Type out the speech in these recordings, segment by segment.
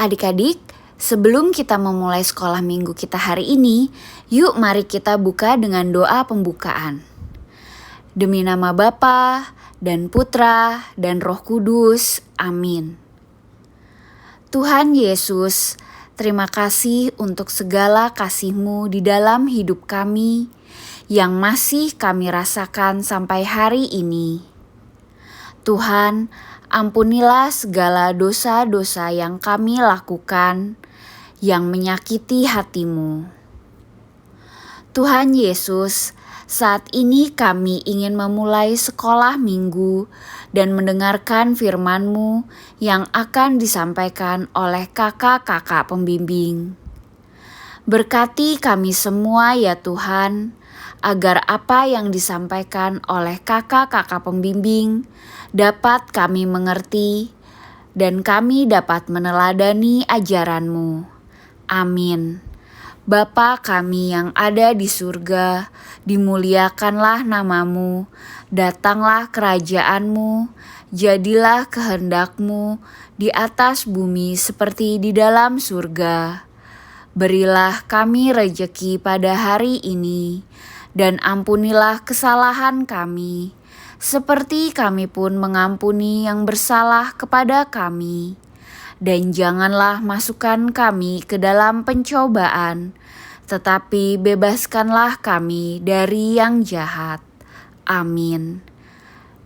Adik-adik, sebelum kita memulai sekolah minggu kita hari ini, yuk mari kita buka dengan doa pembukaan. Demi nama Bapa dan Putra dan Roh Kudus, amin. Tuhan Yesus, terima kasih untuk segala kasih-Mu di dalam hidup kami yang masih kami rasakan sampai hari ini. Tuhan, ampunilah segala dosa-dosa yang kami lakukan yang menyakiti hati-Mu. Tuhan Yesus, saat ini kami ingin memulai sekolah minggu dan mendengarkan firman-Mu yang akan disampaikan oleh kakak-kakak pembimbing. Berkati kami semua ya Tuhan, agar apa yang disampaikan oleh kakak-kakak pembimbing dapat kami mengerti dan kami dapat meneladani ajaran-Mu. Amin. Bapa kami yang ada di surga, dimuliakanlah nama-Mu, datanglah kerajaan-Mu, jadilah kehendak-Mu di atas bumi seperti di dalam surga. Berilah kami rejeki pada hari ini, dan ampunilah kesalahan kami, seperti kami pun mengampuni yang bersalah kepada kami. Dan janganlah masukkan kami ke dalam pencobaan, tetapi bebaskanlah kami dari yang jahat. Amin.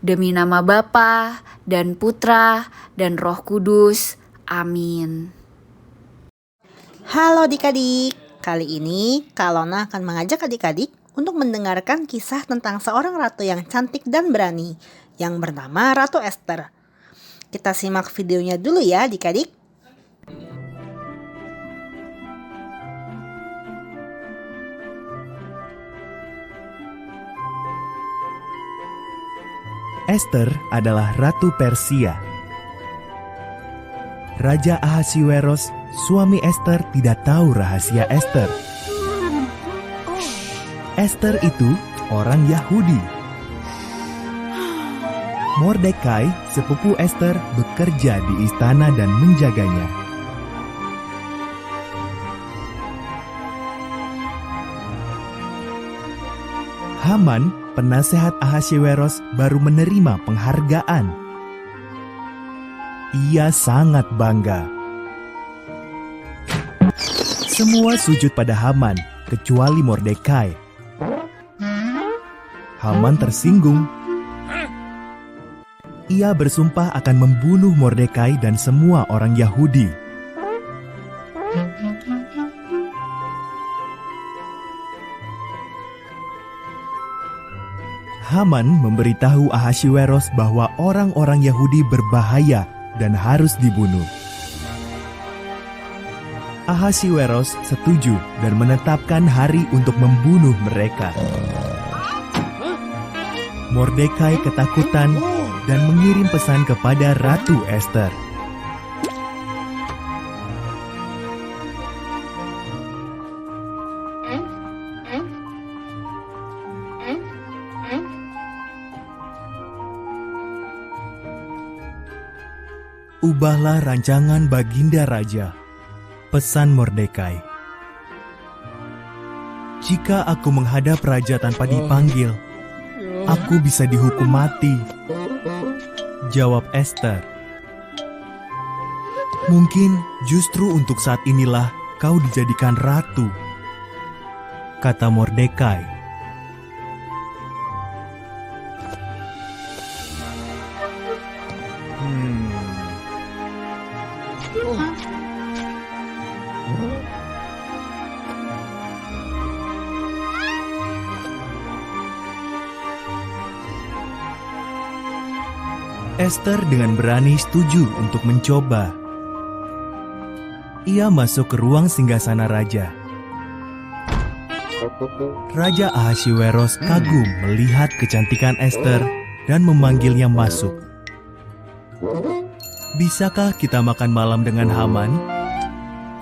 Demi nama Bapa dan Putra dan Roh Kudus. Amin. Halo adik-adik, kali ini Kak Lona akan mengajak adik-adik untuk mendengarkan kisah tentang seorang ratu yang cantik dan berani yang bernama Ratu Esther. Kita simak videonya dulu ya adik-adik. Esther adalah Ratu Persia. Raja Ahasiweros, suami Esther, tidak tahu rahasia Esther. Esther itu orang Yahudi. Mordekai, sepupu Esther, bekerja di istana dan menjaganya. Haman, penasehat Ahasiweros, baru menerima penghargaan. Ia sangat bangga. Semua sujud pada Haman, kecuali Mordekai. Haman tersinggung. Ia bersumpah akan membunuh Mordekai dan semua orang Yahudi. Haman memberitahu Ahasiweros bahwa orang-orang Yahudi berbahaya dan harus dibunuh. Ahasiweros setuju dan menetapkan hari untuk membunuh mereka. Mordekai ketakutan dan mengirim pesan kepada Ratu Esther. Ubahlah rancangan Baginda Raja, pesan Mordekai. Jika aku menghadap raja tanpa dipanggil, aku bisa dihukum mati, jawab Esther. Mungkin justru untuk saat inilah kau dijadikan ratu, kata Mordekai. Esther dengan berani setuju untuk mencoba. Ia masuk ke ruang singgasana raja. Raja Ahasiweros kagum melihat kecantikan Esther dan memanggilnya masuk. Bisakah kita makan malam dengan Haman?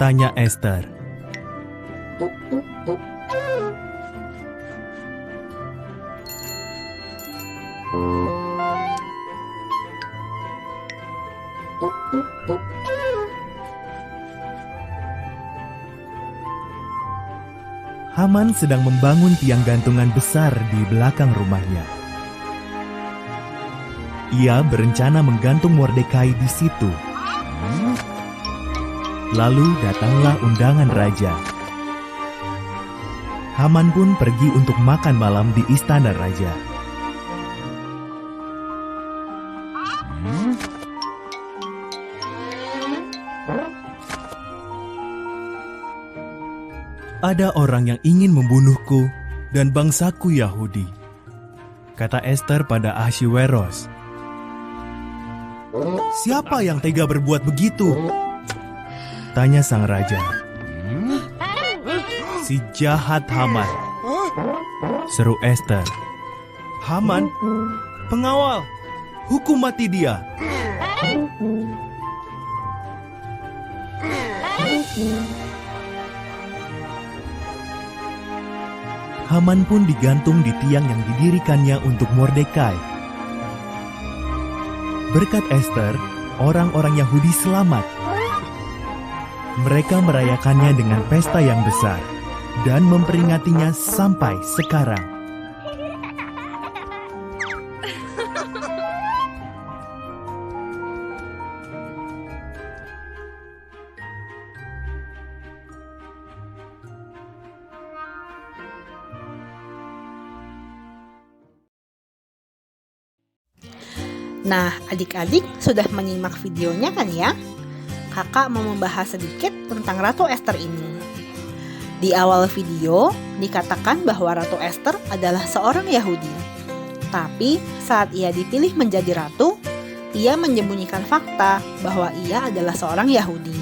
Tanya Esther. Haman sedang membangun tiang gantungan besar di belakang rumahnya. Ia berencana menggantung Mordekai di situ. Lalu datanglah undangan raja. Haman pun pergi untuk makan malam di istana raja. Ada orang yang ingin membunuhku dan bangsaku Yahudi, kata Ester pada Ahasiweros. Siapa yang tega berbuat begitu? Tanya sang raja. Si jahat Haman, seru Ester. Haman, pengawal, hukum mati dia. Haman pun digantung di tiang yang didirikannya untuk Mordekai. Berkat Ester, orang-orang Yahudi selamat. Mereka merayakannya dengan pesta yang besar dan memperingatinya sampai sekarang. Nah, adik-adik sudah menyimak videonya kan ya? Kakak mau membahas sedikit tentang Ratu Ester ini. Di awal video, dikatakan bahwa Ratu Ester adalah seorang Yahudi. Tapi, saat ia dipilih menjadi ratu, ia menyembunyikan fakta bahwa ia adalah seorang Yahudi.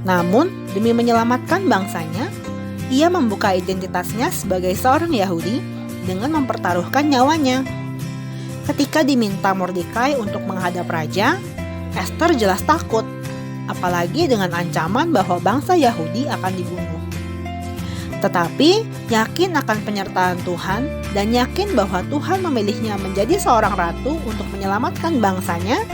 Namun, demi menyelamatkan bangsanya, ia membuka identitasnya sebagai seorang Yahudi dengan mempertaruhkan nyawanya. Ketika diminta Mordekai untuk menghadap raja, Ester jelas takut, apalagi dengan ancaman bahwa bangsa Yahudi akan dibunuh. Tetapi, yakin akan penyertaan Tuhan dan yakin bahwa Tuhan memilihnya menjadi seorang ratu untuk menyelamatkan bangsanya,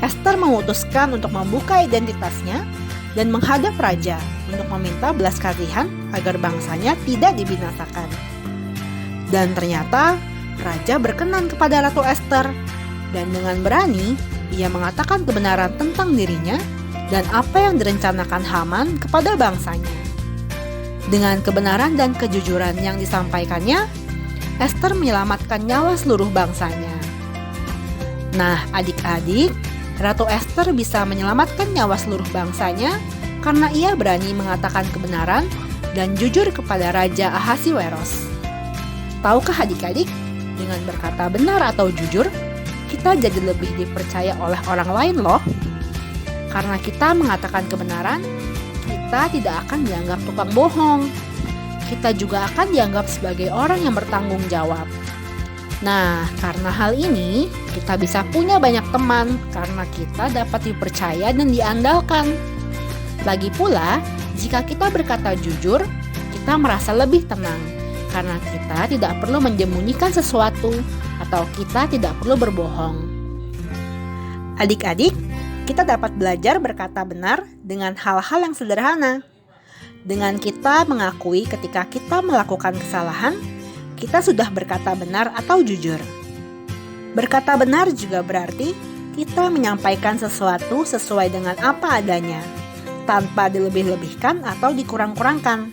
Ester memutuskan untuk membuka identitasnya dan menghadap raja untuk meminta belas kasihan agar bangsanya tidak dibinasakan. Dan ternyata, raja berkenan kepada Ratu Ester, dan dengan berani ia mengatakan kebenaran tentang dirinya dan apa yang direncanakan Haman kepada bangsanya. Dengan kebenaran dan kejujuran yang disampaikannya, Ester menyelamatkan nyawa seluruh bangsanya. Nah, adik-adik, Ratu Ester bisa menyelamatkan nyawa seluruh bangsanya karena ia berani mengatakan kebenaran dan jujur kepada Raja Ahasiweros. Tahukah adik-adik, dengan berkata benar atau jujur, kita jadi lebih dipercaya oleh orang lain loh. Karena kita mengatakan kebenaran, kita tidak akan dianggap tukang bohong. Kita juga akan dianggap sebagai orang yang bertanggung jawab. Nah, karena hal ini, kita bisa punya banyak teman karena kita dapat dipercaya dan diandalkan. Lagi pula, jika kita berkata jujur, kita merasa lebih tenang karena kita tidak perlu menyembunyikan sesuatu atau kita tidak perlu berbohong. Adik-adik, kita dapat belajar berkata benar dengan hal-hal yang sederhana. Dengan kita mengakui ketika kita melakukan kesalahan, kita sudah berkata benar atau jujur. Berkata benar juga berarti kita menyampaikan sesuatu sesuai dengan apa adanya, tanpa dilebih-lebihkan atau dikurang-kurangkan.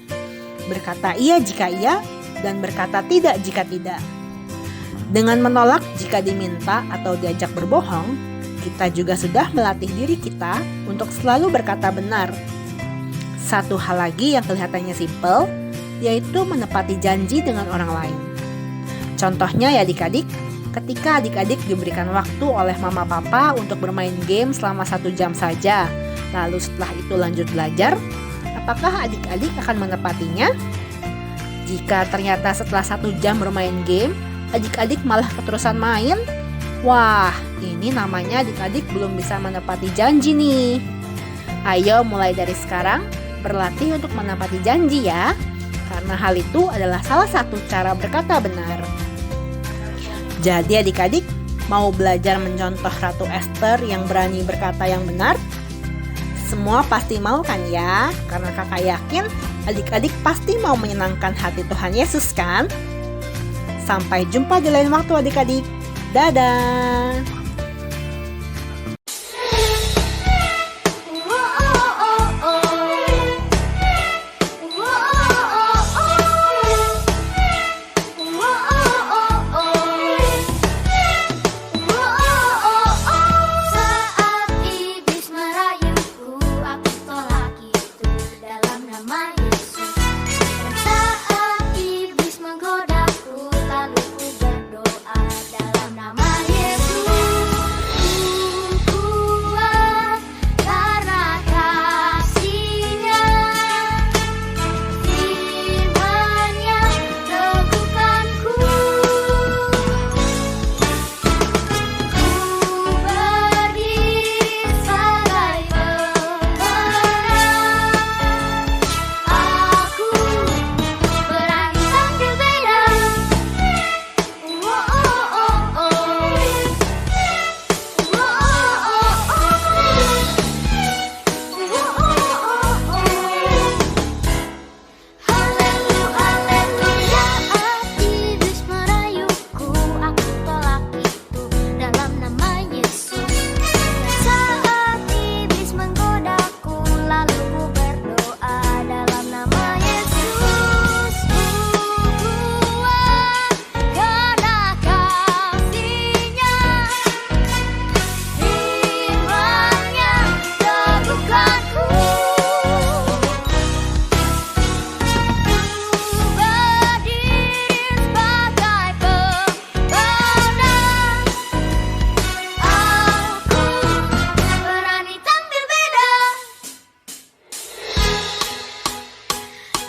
Berkata iya jika iya, dan berkata tidak jika tidak. Dengan menolak jika diminta atau diajak berbohong, kita juga sudah melatih diri kita untuk selalu berkata benar. Satu hal lagi yang kelihatannya simpel, yaitu menepati janji dengan orang lain. Contohnya ya adik-adik, ketika adik-adik diberikan waktu oleh mama papa untuk bermain game selama 1 jam saja, lalu setelah itu lanjut belajar, apakah adik-adik akan menepatinya? Jika ternyata setelah 1 jam bermain game, adik-adik malah keterusan main, wah, ini namanya adik-adik belum bisa menepati janji nih. Ayo mulai dari sekarang, berlatih untuk menepati janji ya, karena hal itu adalah salah satu cara berkata benar. Jadi adik-adik, mau belajar mencontoh Ratu Ester yang berani berkata yang benar? Semua pasti mau kan ya? Karena kakak yakin Adik-adik pasti mau menyenangkan hati Tuhan Yesus kan? Sampai jumpa di lain waktu adik-adik. Dadah!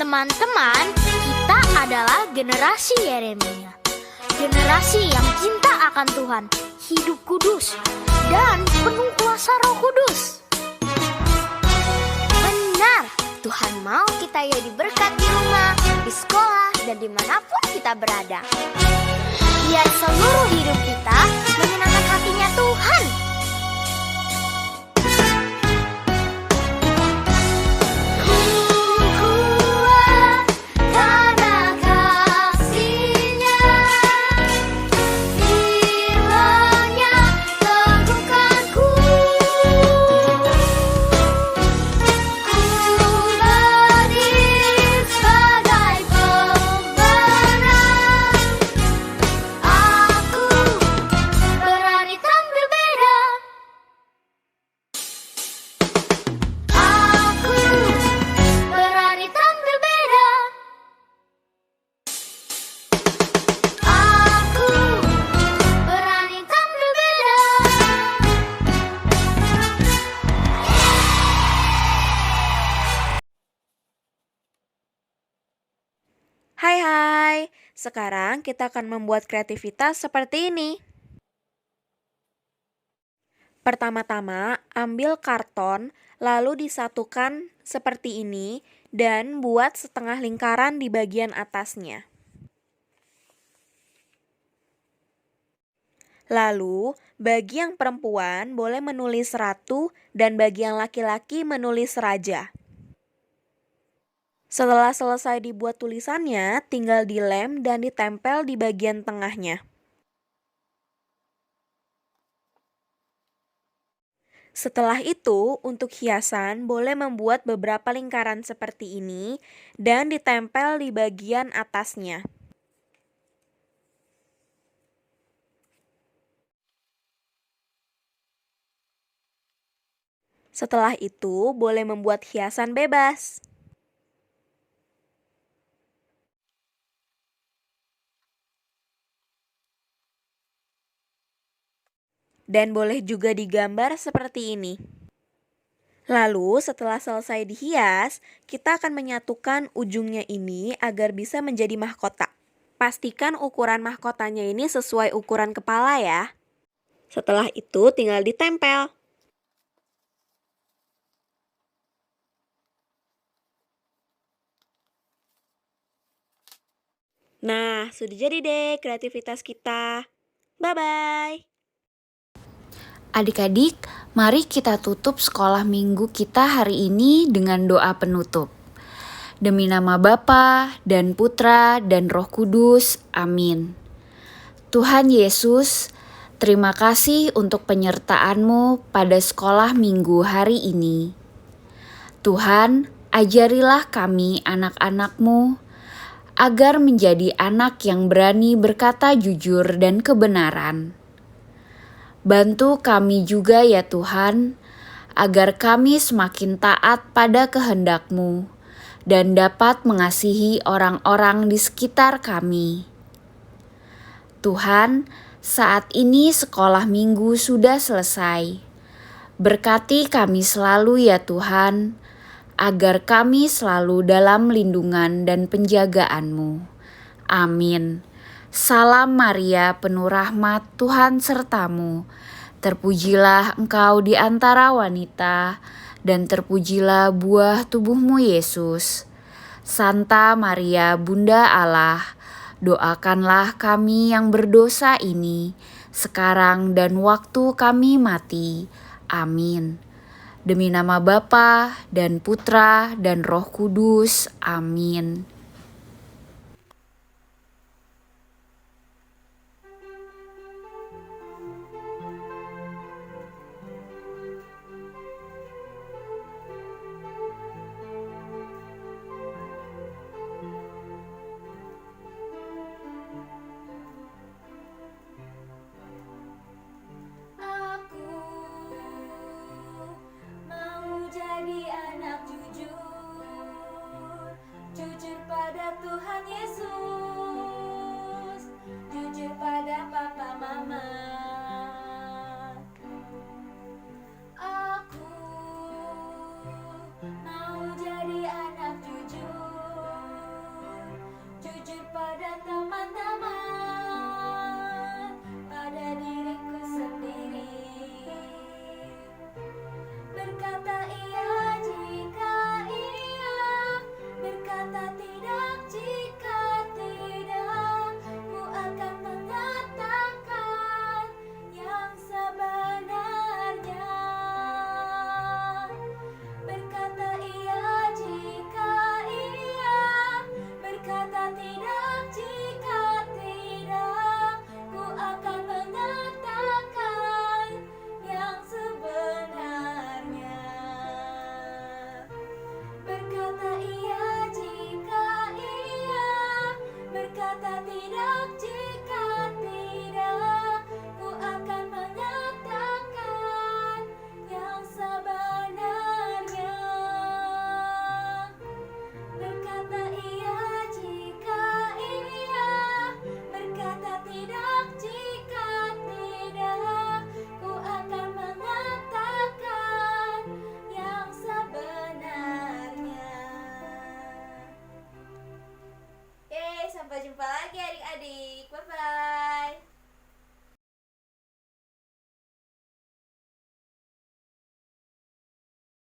Teman-teman, kita adalah generasi Yeremia. Generasi yang cinta akan Tuhan, hidup kudus, dan penuh kuasa Roh Kudus. Benar, Tuhan mau kita jadi berkat di rumah, di sekolah, dan dimanapun kita berada. Biar seluruh hidup kita menyenangkan hatinya Tuhan. Hai, sekarang kita akan membuat kreativitas seperti ini. Pertama-tama, ambil karton, lalu disatukan seperti ini, dan buat setengah lingkaran di bagian atasnya. Lalu, bagi yang perempuan boleh menulis ratu, dan bagi yang laki-laki menulis raja. Setelah selesai dibuat tulisannya, tinggal dilem dan ditempel di bagian tengahnya. Setelah itu, untuk hiasan boleh membuat beberapa lingkaran seperti ini dan ditempel di bagian atasnya. Setelah itu, boleh membuat hiasan bebas. Dan boleh juga digambar seperti ini. Lalu setelah selesai dihias, kita akan menyatukan ujungnya ini agar bisa menjadi mahkota. Pastikan ukuran mahkotanya ini sesuai ukuran kepala ya. Setelah itu tinggal ditempel. Nah, sudah jadi deh kreativitas kita. Bye-bye. Adik-adik, mari kita tutup sekolah minggu kita hari ini dengan doa penutup. Demi nama Bapa dan Putra dan Roh Kudus. Amin. Tuhan Yesus, terima kasih untuk penyertaan-Mu pada sekolah minggu hari ini. Tuhan, ajarilah kami anak-anak-Mu agar menjadi anak yang berani berkata jujur dan kebenaran. Bantu kami juga ya Tuhan, agar kami semakin taat pada kehendak-Mu dan dapat mengasihi orang-orang di sekitar kami. Tuhan, saat ini sekolah minggu sudah selesai. Berkati kami selalu ya Tuhan, agar kami selalu dalam lindungan dan penjagaan-Mu. Amin. Salam Maria, penuh rahmat, Tuhan sertamu. Terpujilah engkau di antara wanita, dan terpujilah buah tubuhmu Yesus. Santa Maria, Bunda Allah, doakanlah kami yang berdosa ini, sekarang dan waktu kami mati. Amin. Demi nama Bapa dan Putra dan Roh Kudus. Amin. Aku mau jadi anak jujur pada Tuhan Yesus.